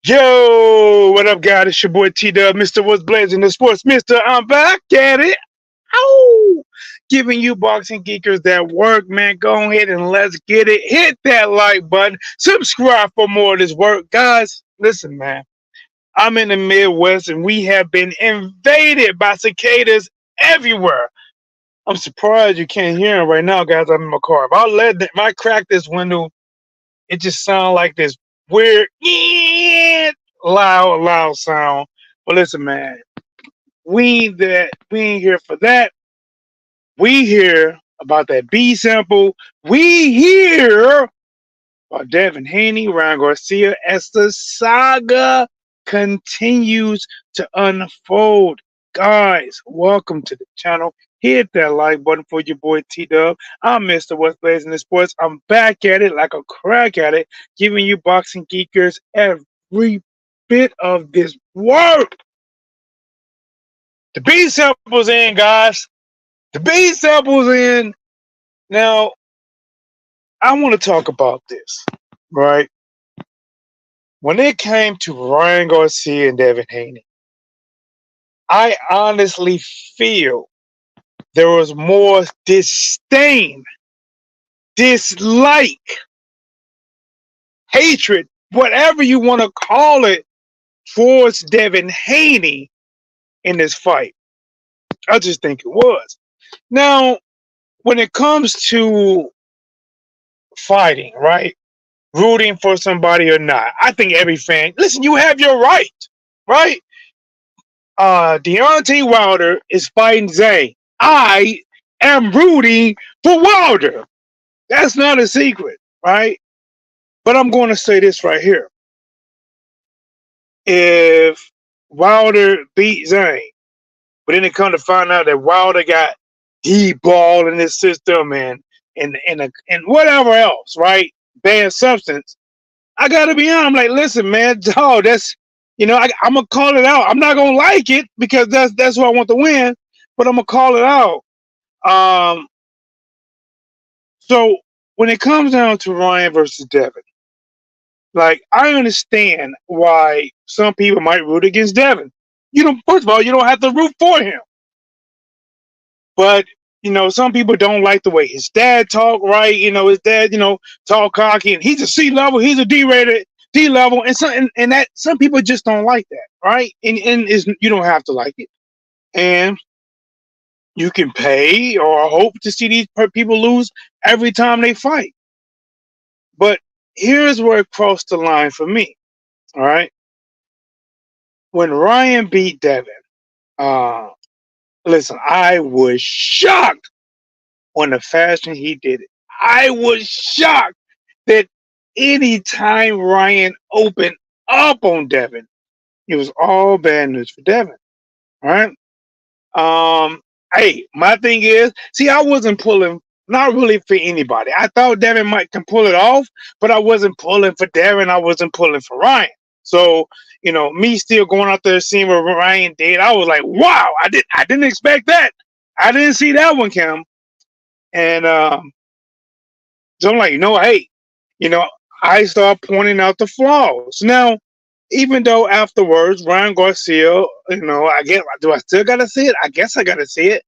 Yo, what up, guys? It's your boy T-Dub, Mr. What's Blazing the Sports Mister. I'm back at it. Ow! Giving you boxing geekers that work, man. Go ahead and let's get it. Hit that like button. Subscribe for more of this work. Guys, listen, man. I'm in the Midwest and we have been invaded by cicadas everywhere. I'm surprised you can't hear them right now, guys. I'm in my car. If I crack this window, it just sounds like this weird, loud sound. But listen, man, we ain't here for that. We hear about that B sample. We hear about Devin Haney, Ryan Garcia, as the saga continues to unfold. Guys, welcome to the channel. Hit that like button for your boy T-Dub. I'm Mr. What's Blazing the Sports. I'm back at it like a crack at it, giving you boxing geekers every bit of this work. The B sample's in, guys. The B sample's in. Now, I want to talk about this, right? When it came to Ryan Garcia and Devin Haney, I honestly feel there was more disdain, dislike, hatred, whatever you want to call it, towards Devin Haney in this fight. I just think it was. Now, when it comes to fighting, right? Rooting for somebody or not, I think every fan, listen, you have your right, right? Deontay Wilder is fighting Zane. I am rooting for Wilder. That's not a secret, right? But I'm going to say this right here. If Wilder beat Zane, but then it come to find out that Wilder got D-ball in his system and whatever else, right? Banned substance. I gotta be honest. I'm like, listen, man, dog, that's I'm gonna call it out. I'm not gonna like it because that's what I want to win, but I'm gonna call it out. So when it comes down to Ryan versus Devin, like I understand why some people might root against Devin. First of all, you don't have to root for him. But some people don't like the way his dad talk, right? His dad, talk cocky, and he's a C level, he's a D-rated, D level, and that some people just don't like that, right? And you don't have to like it, and you can pay or hope to see these people lose every time they fight. But here's where it crossed the line for me. All right, when Ryan beat Devin, listen, I was shocked on the fashion he did it. I was shocked that anytime Ryan opened up on Devin, it was all bad news for Devin. All right. Hey, my thing is, see, I wasn't pulling, not really for anybody. I thought Devin can pull it off, but I wasn't pulling for Devin. I wasn't pulling for Ryan. So, me still going out there seeing what Ryan did, I was like, wow, I didn't expect that. I didn't see that one, Kim. And so I'm like, hey, I start pointing out the flaws. Now, even though afterwards, Ryan Garcia, do I still gotta see it? I guess I gotta see it.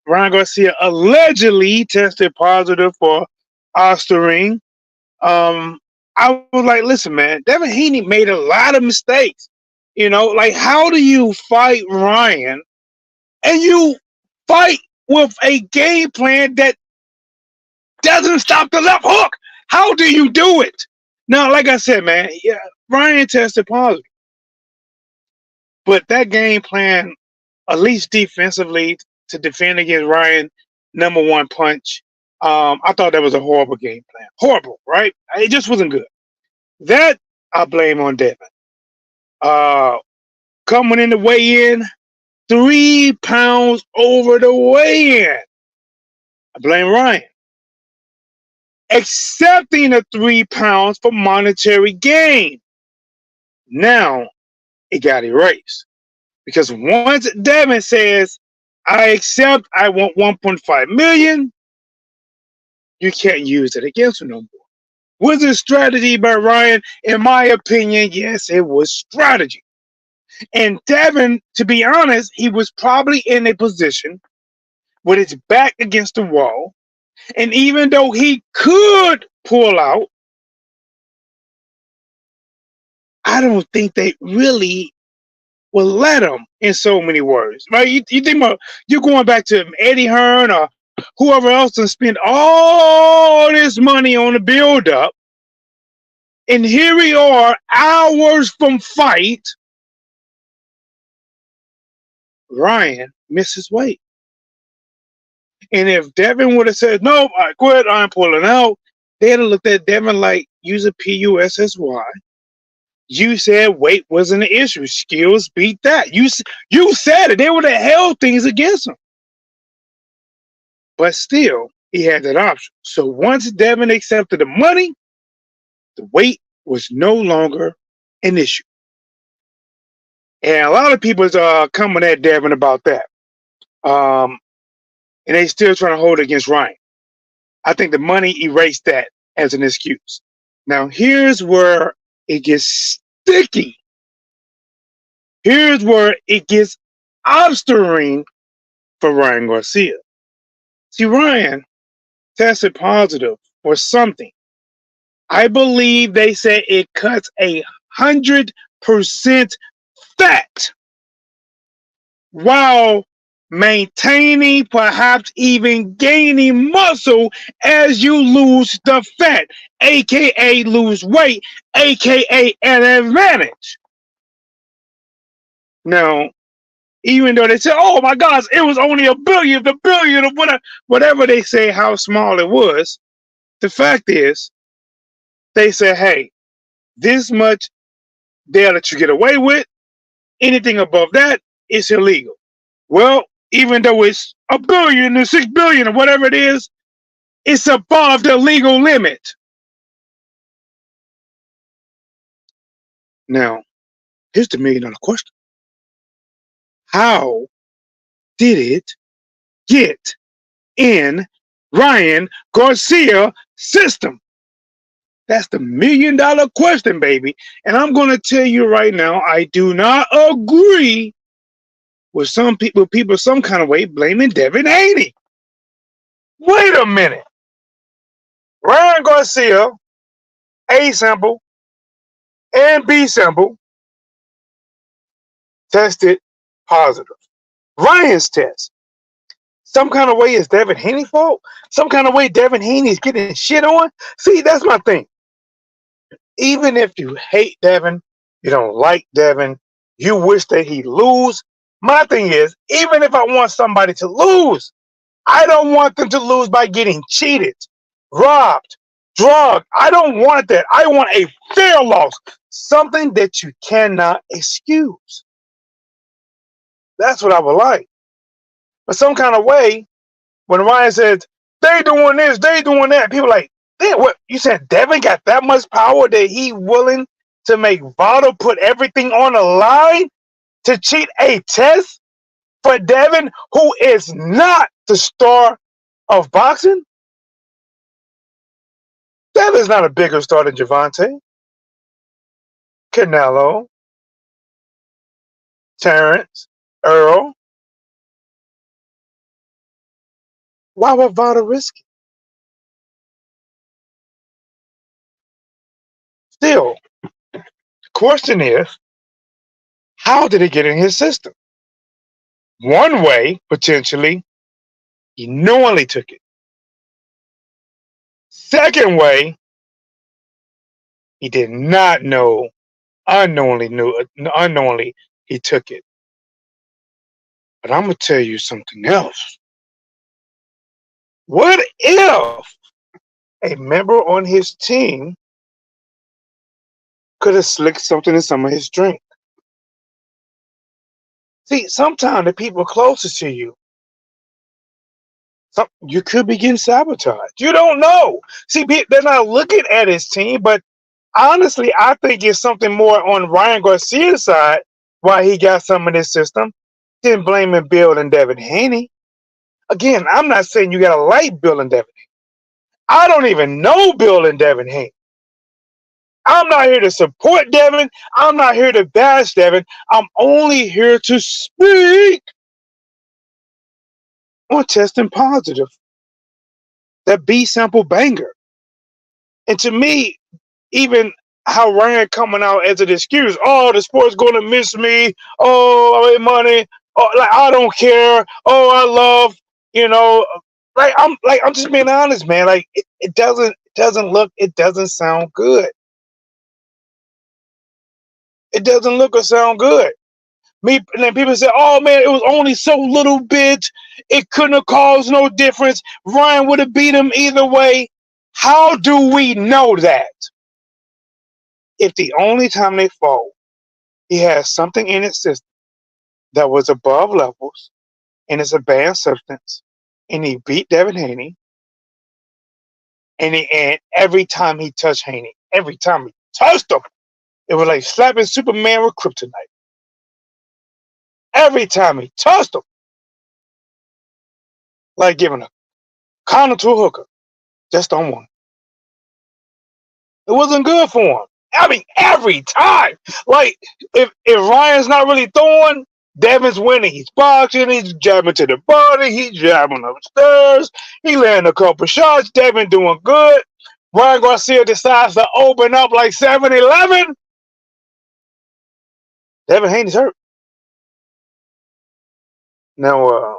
Ryan Garcia allegedly tested positive for Osterring. I was like, listen, man, Devin Haney made a lot of mistakes. Like how do you fight Ryan and you fight with a game plan that doesn't stop the left hook? How do you do it? Now, like I said, man, yeah, Ryan tested positive. But that game plan, at least defensively, to defend against Ryan, number one punch, I thought that was a horrible game plan. Horrible, right? It just wasn't good. That I blame on Devin. Coming in the weigh-in, 3 pounds over the weigh-in. I blame Ryan. Accepting the 3 pounds for monetary gain. Now it got erased. Because once Devin says, I accept, I want 1.5 million, you can't use it against him no more. Was it strategy by Ryan? In my opinion, yes, it was strategy. And Devin, to be honest, he was probably in a position with his back against the wall. And even though he could pull out, I don't think they really will let him, in so many words. Right? You think about you going back to Eddie Hearn or whoever else and spend all this money on the build up. And here we are, hours from fight. Ryan misses weight. And if Devin would have said, no, I quit, I'm pulling out, they'd have looked at Devin like, use a PUSSY. You said weight wasn't an issue. Skills beat that. You said it. They would have held things against him. But still, he had that option. So once Devin accepted the money, the weight was no longer an issue. And a lot of people are coming at Devin about that. And they still trying to hold it against Ryan. I think the money erased that as an excuse. Now, here's where it gets sticky. Here's where it gets obstinate for Ryan Garcia. See, Ryan tested positive for something. I believe they said it cuts 100% fat while maintaining, perhaps even gaining muscle as you lose the fat, aka lose weight, aka an advantage. Now, even though they say, oh my gosh, it was only a billion, the billion, or whatever they say, how small it was, the fact is, they say, hey, this much they'll let you get away with. Anything above that is illegal. Well, even though it's a billion or 6 billion or whatever it is, it's above the legal limit. Now, here's the $1 million question. How did it get in Ryan Garcia's system? That's the $1 million question, baby. And I'm going to tell you right now, I do not agree with some people some kind of way blaming Devin Haney. Wait a minute. Ryan Garcia, A sample and B sample, tested positive. Ryan's test. Some kind of way is Devin Haney's fault? Some kind of way Devin Haney's getting shit on? See, that's my thing. Even if you hate Devin, you don't like Devin, you wish that he lose. My thing is, even if I want somebody to lose, I don't want them to lose by getting cheated, robbed, drugged. I don't want that. I want a fair loss, something that you cannot excuse. That's what I would like. But some kind of way, when Ryan says, they doing this, they doing that, people are like, damn, what? You said Devin got that much power that he willing to make Votto put everything on the line to cheat a test for Devin, who is not the star of boxing? Devin's not a bigger star than Gervonta, Canelo, Terrence, Earl. Why would Votto risk it? Still, the question is, how did it get in his system? One way, potentially, he knowingly took it. Second he did not know, unknowingly he took it. But I'm going to tell you something else. What if a member on his team could have slicked something in some of his drink? See, sometimes the people closest to you, you could be getting sabotaged. You don't know. See, they're not looking at his team, but honestly, I think it's something more on Ryan Garcia's side why he got some in his system than blaming Bill and Devin Haney. Again, I'm not saying you got to like Bill and Devin Haney. I don't even know Bill and Devin Haney. I'm not here to support Devin. I'm not here to bash Devin. I'm only here to speak on testing positive. That B sample banger. And to me, even how Ryan coming out as an excuse, oh, the sport's going to miss me. Oh, I made money. Oh, like I don't care. Oh, I love, you know, I'm just being honest, man. Like it doesn't look, it doesn't sound good. It doesn't look or sound good. Me and then people say, "Oh man, it was only so little bit. It couldn't have caused no difference. Ryan would have beat him either way." How do we know that? If the only time they fought, he has something in his system that was above levels, and it's a banned substance, and he beat Devin Haney, and every time he touched Haney, every time he touched him, it was like slapping Superman with kryptonite. Every time he touched him, like giving a condom to a hooker, just on one. It wasn't good for him. I mean, every time. Like, if Ryan's not really throwing, Devin's winning. He's boxing, he's jabbing to the body, he's jabbing upstairs, he landing a couple shots, Devin doing good. Ryan Garcia decides to open up like 7-Eleven. Devin Haney's hurt. Now,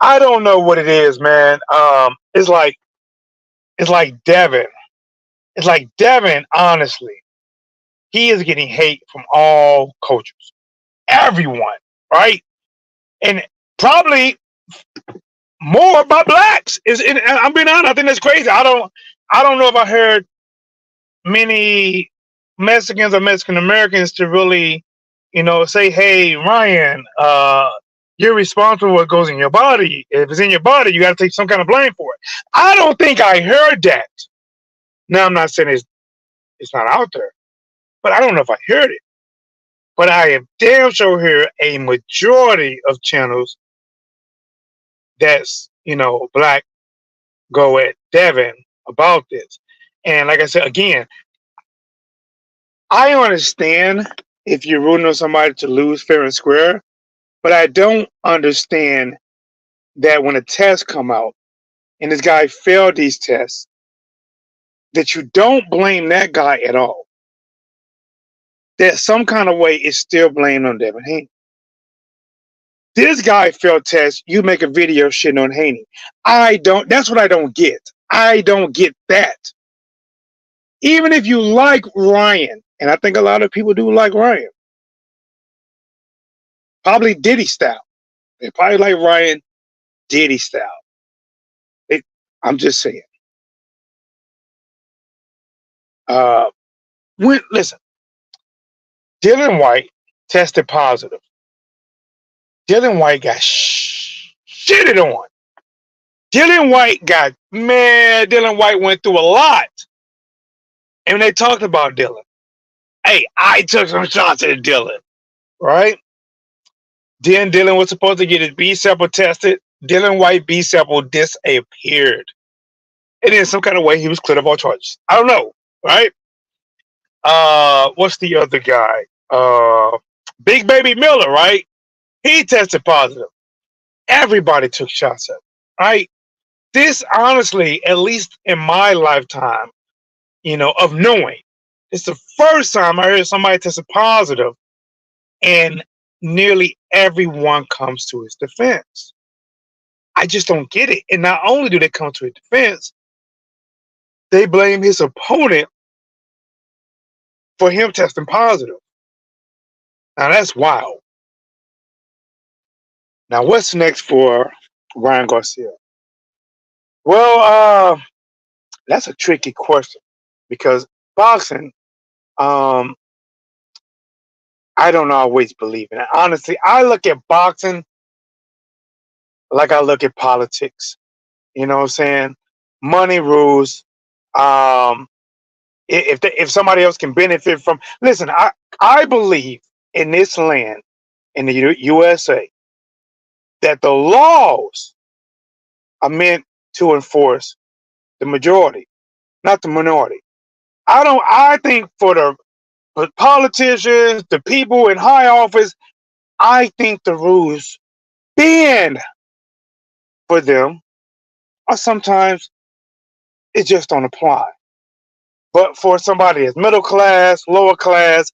I don't know what it is, man. It's like Devin. It's like Devin, honestly, he is getting hate from all coaches. Everyone, right? And probably more by blacks. I'm being honest. I think that's crazy. I don't know if I heard many Mexicans or Mexican Americans to really, say, "Hey, Ryan, you're responsible for what goes in your body. If it's in your body, you got to take some kind of blame for it." I don't think I heard that. Now, I'm not saying it's not out there, but I don't know if I heard it. But I have damn sure heard a majority of channels that's black go at Devin about this. And like I said again, I understand if you're rooting on somebody to lose fair and square, but I don't understand that when a test come out and this guy failed these tests, that you don't blame that guy at all. That some kind of way is still blamed on Devin Haney. This guy failed tests, you make a video shitting on Haney. That's what I don't get. I don't get that. Even if you like Ryan, and I think a lot of people do like Ryan, probably Diddy style. They probably like Ryan Diddy style. I'm just saying. Listen, Dylan White tested positive. Dylan White got shitted on. Dylan White went through a lot. And when they talked about Dylan, hey, I took some shots at Dylan, right? Then Dylan was supposed to get his B sample tested. Dylan White B sample disappeared. And in some kind of way, he was cleared of all charges. I don't know, right? What's the other guy? Big Baby Miller, right? He tested positive. Everybody took shots at him, right? This, honestly, at least in my lifetime, of knowing, it's the first time I heard somebody tested positive, and nearly everyone comes to his defense. I just don't get it. And not only do they come to his defense, they blame his opponent for him testing positive. Now that's wild. Now what's next for Ryan Garcia? Well, that's a tricky question because boxing, I don't always believe in it. Honestly, I look at boxing like I look at politics. You know what I'm saying? Money rules. If somebody else can benefit from, listen, I believe in this land, in the USA, that the laws are meant to enforce the majority, not the minority. I think for the politicians, the people in high office, I think the rules bend for them, or sometimes it just don't apply. But for somebody that's middle class, lower class,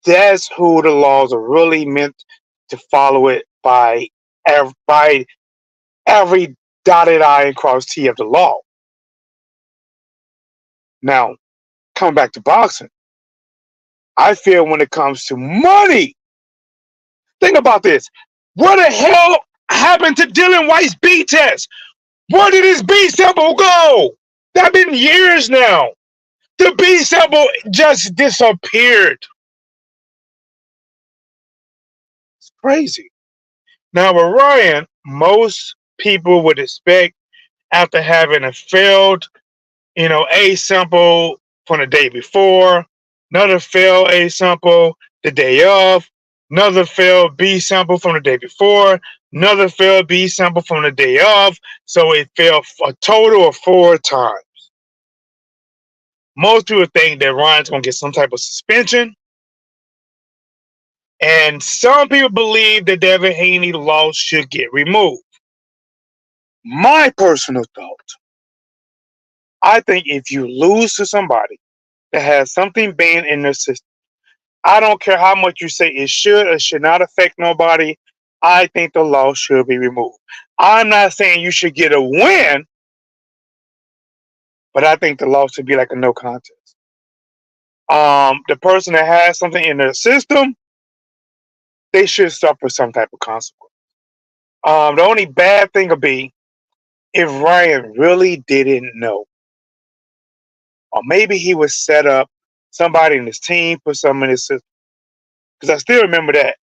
that's who the laws are really meant to follow it by every dotted I and crossed T of the law. Now, coming back to boxing, I feel when it comes to money, think about this. What the hell happened to Dylan White's B test? Where did his B sample go? That's been years now. The B sample just disappeared. It's crazy. Now with Ryan, most people would expect after having a failed, A sample from the day before, another failed A sample the day of, another failed B sample from the day before, another failed B sample from the day of, so it failed a total of 4 times. Most people think that Ryan's going to get some type of suspension, and some people believe that Devin Haney loss should get removed. My personal thought, I think if you lose to somebody that has something banned in their system, I don't care how much you say it should or should not affect nobody, I think the loss should be removed. I'm not saying you should get a win, but I think the loss should be like a no contest. The person that has something in their system, they should suffer some type of consequence. The only bad thing would be if Ryan really didn't know, or maybe he was set up, somebody in his team put something in his system. Because I still remember that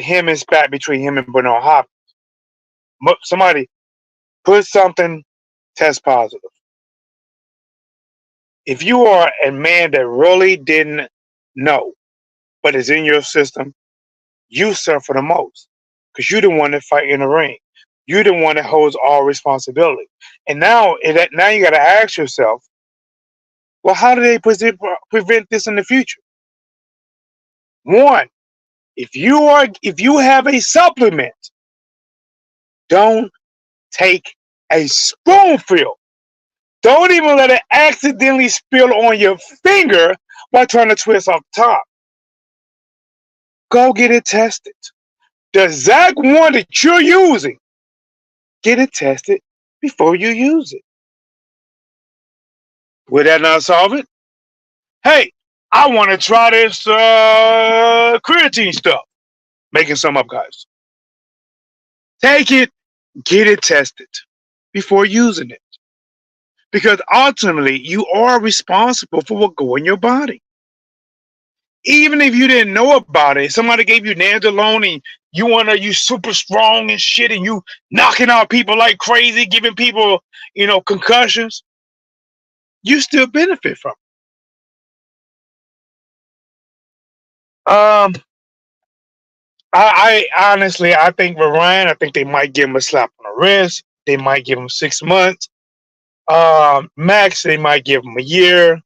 him and spat between him and Bernard Hopkins. Somebody put something, test positive. If you are a man that really didn't know, but is in your system, you suffer the most because you're the one that fight in the ring. You're the one that holds all responsibility. And now you got to ask yourself, well, how do they prevent this in the future? One, if you have a supplement, don't take a spoonful. Don't even let it accidentally spill on your finger while trying to twist off the top. Go get it tested. The exact one that you're using, get it tested before you use it. Will that not solve it? Hey, I want to try this creatine stuff. Making some up, guys. Take it, get it tested before using it. Because ultimately, you are responsible for what goes in your body. Even if you didn't know about it, somebody gave you nandrolone and you super strong and shit, and you knocking out people like crazy, giving people, concussions, you still benefit from it. I honestly, I think with Ryan, I think they might give him a slap on the wrist. They might give him 6 months. Max, they might give him a year.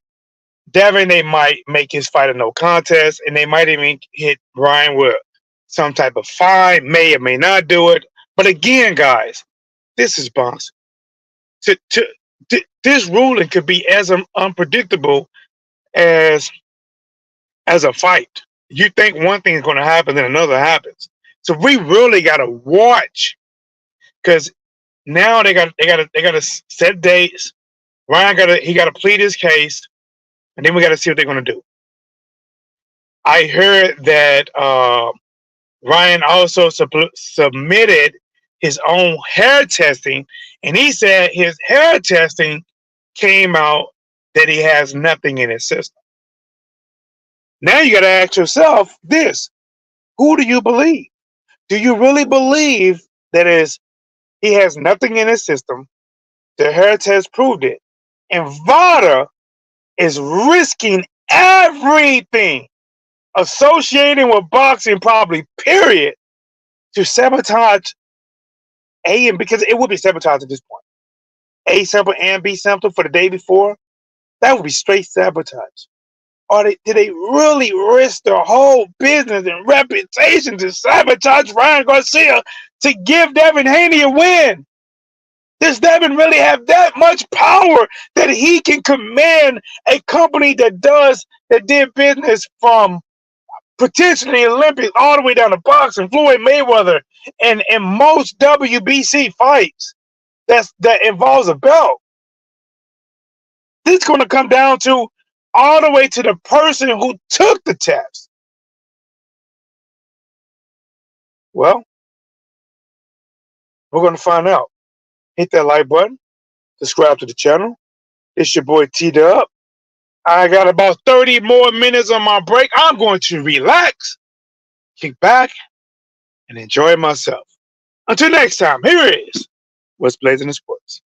Devin, they might make his fight a no contest, and they might even hit Ryan with some type of fine. May or may not do it. But again, guys, this is boxing. This ruling could be as unpredictable as a fight. You think one thing is going to happen, then another happens. So we really got to watch, because now they got to set dates. Ryan got to plead his case, and then we got to see what they're going to do. I heard that Ryan also submitted his own hair testing, and he said his hair testing came out that he has nothing in his system. Now you got to ask yourself this: who do you believe? Do you really believe that he has nothing in his system? The hair test proved it, and VADA is risking everything associating with boxing, probably period, to sabotage AM, because it would be sabotage at this point. A sample and B sample for the day before, that would be straight sabotage. Or did they really risk their whole business and reputation to sabotage Ryan Garcia to give Devin Haney a win? Does Devin really have that much power that he can command a company that did business from potentially Olympics all the way down to boxing, Floyd Mayweather, and most WBC fights that involves a belt? This is going to come down to all the way to the person who took the test. Well, we're going to find out. Hit that like button, subscribe to the channel. It's your boy T-Dub. I got about 30 more minutes on my break. I'm going to relax, kick back, and enjoy myself. Until next time, here is What's Blazing in Sports.